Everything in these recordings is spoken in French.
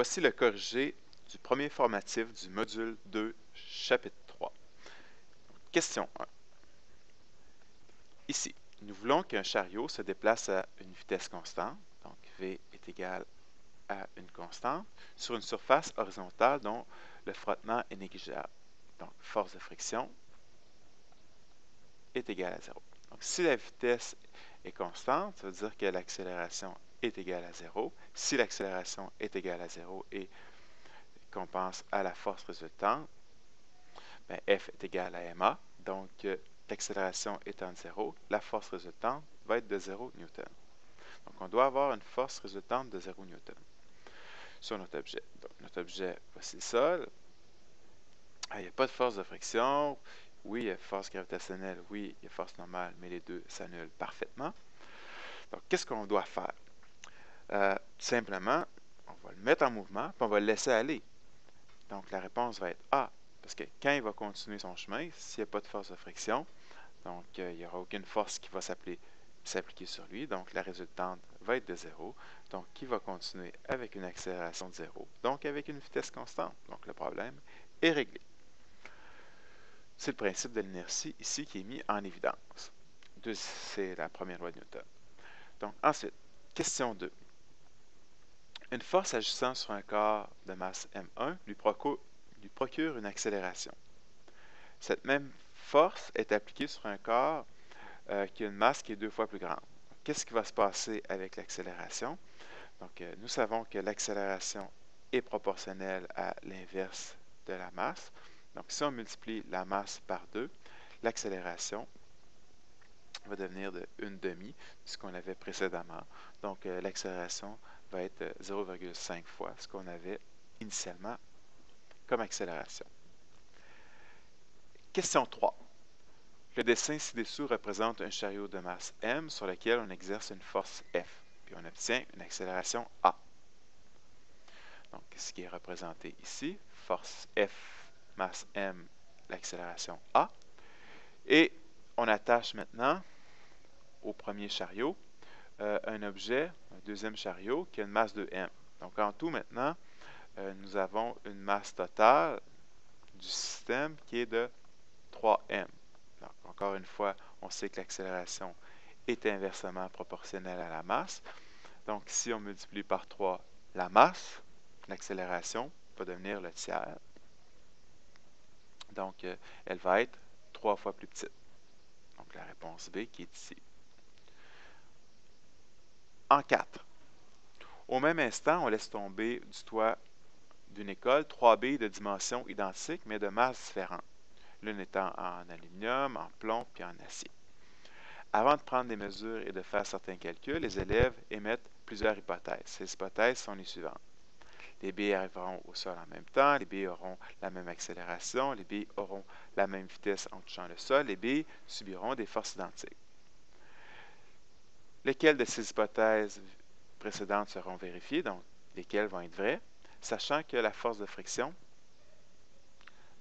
Voici le corrigé du premier formatif du module 2, chapitre 3. Question 1. Ici, nous voulons qu'un chariot se déplace à une vitesse constante, donc V est égal à une constante, sur une surface horizontale dont le frottement est négligeable. Donc, force de friction est égale à 0. Donc, si la vitesse est constante, ça veut dire que l'accélération est égale à 0. Si l'accélération est égale à 0 et qu'on pense à la force résultante, bien, F est égal à ma. Donc, l'accélération étant de 0, la force résultante va être de 0 Newton. Donc, on doit avoir une force résultante de 0 Newton sur notre objet. Donc, notre objet, voici le sol. Il n'y a pas de force de friction. Oui, il y a force gravitationnelle. Oui, il y a force normale, mais les deux s'annulent parfaitement. Donc, qu'est-ce qu'on doit faire? Tout simplement, on va le mettre en mouvement, puis on va le laisser aller. Donc, la réponse va être A, parce que quand il va continuer son chemin, s'il n'y a pas de force de friction, donc il n'y aura aucune force qui va s'appliquer sur lui, donc la résultante va être de 0, donc il va continuer avec une accélération de 0, donc avec une vitesse constante. Donc, le problème est réglé. C'est le principe de l'inertie ici qui est mis en évidence. C'est la première loi de Newton. Donc, ensuite, question 2. Une force agissant sur un corps de masse M1 lui procure une accélération. Cette même force est appliquée sur un corps qui a une masse qui est 2 fois plus grande. Qu'est-ce qui va se passer avec l'accélération? Donc, nous savons que l'accélération est proportionnelle à l'inverse de la masse. Donc, si on multiplie la masse par 2, l'accélération va devenir de 1/2 de ce qu'on avait précédemment. Donc, l'accélération va être 0,5 fois ce qu'on avait initialement comme accélération. Question 3. Le dessin ci-dessous représente un chariot de masse m sur lequel on exerce une force F, puis on obtient une accélération A. Donc, ce qui est représenté ici, force F, masse m, l'accélération A. Et on attache maintenant au premier chariot un objet, un deuxième chariot, qui a une masse de m. Donc, en tout, maintenant, nous avons une masse totale du système qui est de 3m. Donc, encore une fois, on sait que l'accélération est inversement proportionnelle à la masse. Donc, si on multiplie par 3 la masse, l'accélération va devenir le tiers. Donc, elle va être 3 fois plus petite. Donc, la réponse B qui est ici. En 4. Au même instant, on laisse tomber du toit d'une école 3 baies de dimensions identiques, mais de masses différentes. L'une étant en aluminium, en plomb, puis en acier. Avant de prendre des mesures et de faire certains calculs, les élèves émettent plusieurs hypothèses. Ces hypothèses sont les suivantes. Les baies arriveront au sol en même temps, les baies auront la même accélération, les baies auront la même vitesse en touchant le sol, les baies subiront des forces identiques. Lesquelles de ces hypothèses précédentes seront vérifiées, donc lesquelles vont être vraies, sachant que la force de friction,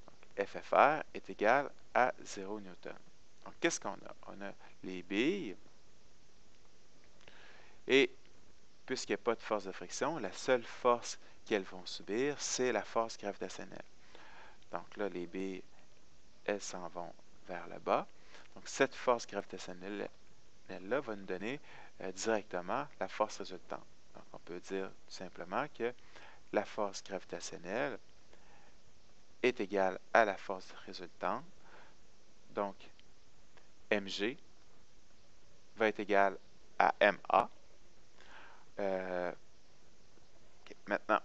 donc FFR, est égale à 0 Newton. Donc, qu'est-ce qu'on a? On a les billes, et puisqu'il n'y a pas de force de friction, la seule force qu'elles vont subir, c'est la force gravitationnelle. Donc là, les billes, elles s'en vont vers le bas. Donc, cette force gravitationnelle-là va nous donner directement la force résultante. Donc, on peut dire tout simplement que la force gravitationnelle est égale à la force résultante. Donc, mg va être égal à ma. Maintenant,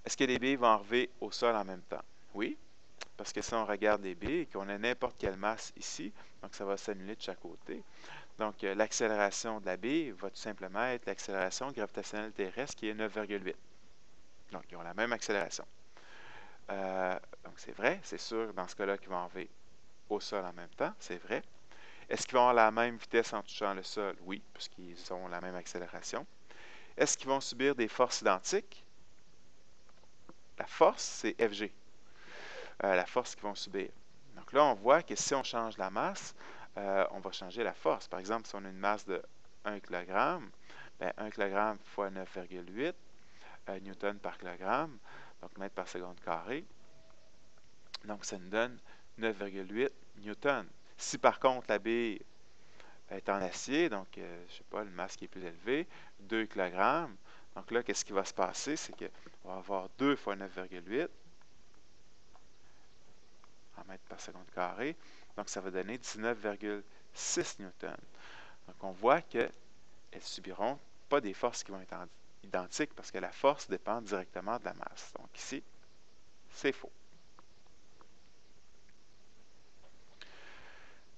est-ce que les billes vont arriver au sol en même temps? Oui, parce que si on regarde les billes et qu'on a n'importe quelle masse ici, donc ça va s'annuler de chaque côté. Donc, l'accélération de la bille va tout simplement être l'accélération gravitationnelle terrestre qui est 9,8. Donc, ils ont la même accélération. Donc, c'est vrai, c'est sûr dans ce cas-là qu'ils vont arriver au sol en même temps, c'est vrai. Est-ce qu'ils vont avoir la même vitesse en touchant le sol? Oui, puisqu'ils ont la même accélération. Est-ce qu'ils vont subir des forces identiques? La force, c'est Fg. La force qu'ils vont subir. Donc là, on voit que si on change la masse, on va changer la force. Par exemple, si on a une masse de 1 kg, bien, 1 kg fois 9,8, newton par kilogramme, donc mètres par seconde carré. Donc, ça nous donne 9,8 newtons. Si par contre la bille est en acier, donc, je ne sais pas, le masse qui est plus élevé, 2 kg. Donc là, qu'est-ce qui va se passer? C'est qu'on va avoir 2 fois 9,8 en mètres par seconde carré. Donc, ça va donner 19,6 newtons. Donc, on voit qu'elles ne subiront pas des forces qui vont être identiques parce que la force dépend directement de la masse. Donc, ici, c'est faux.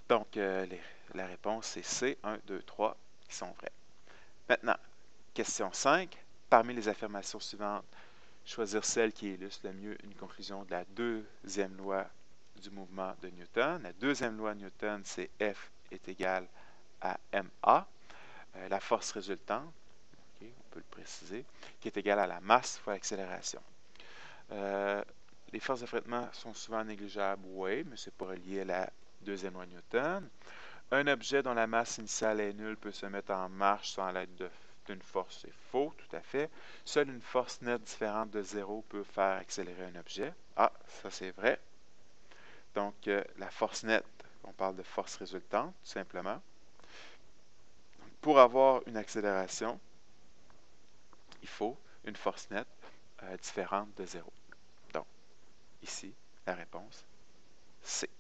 Donc, la réponse, c'est C, 1, 2, 3, qui sont vraies. Maintenant, question 5. Parmi les affirmations suivantes, choisir celle qui illustre le mieux une conclusion de la deuxième loi du mouvement de Newton. La deuxième loi de Newton, c'est F est égal à ma. La force résultante, okay, on peut le préciser, qui est égale à la masse fois l'accélération. Les forces de frottement sont souvent négligeables, oui, mais ce n'est pas relié à la deuxième loi de Newton. Un objet dont la masse initiale est nulle peut se mettre en marche sans l'aide d'une force. C'est faux, tout à fait. Seule une force nette différente de 0 peut faire accélérer un objet. Ah, ça c'est vrai. Donc, la force nette, on parle de force résultante, tout simplement. Pour avoir une accélération, il faut une force nette différente de 0. Donc, ici, la réponse, C.